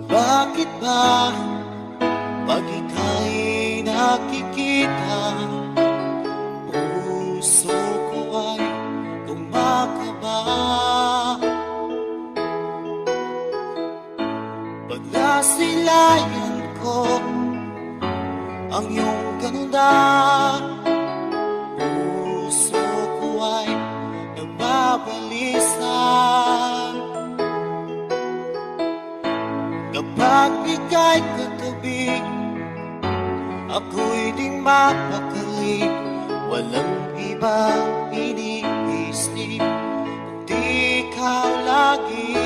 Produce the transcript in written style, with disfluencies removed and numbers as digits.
Bakit ba pag ika'y nakikita, puso ko ay kumakaba? Pag nasilayan ko ang iyong ganda, puso ko ay nagbabalisa. Kapag ika'y katabi, ako'y di mapakali. Walang ibang iniisip, kundi ikaw lagi.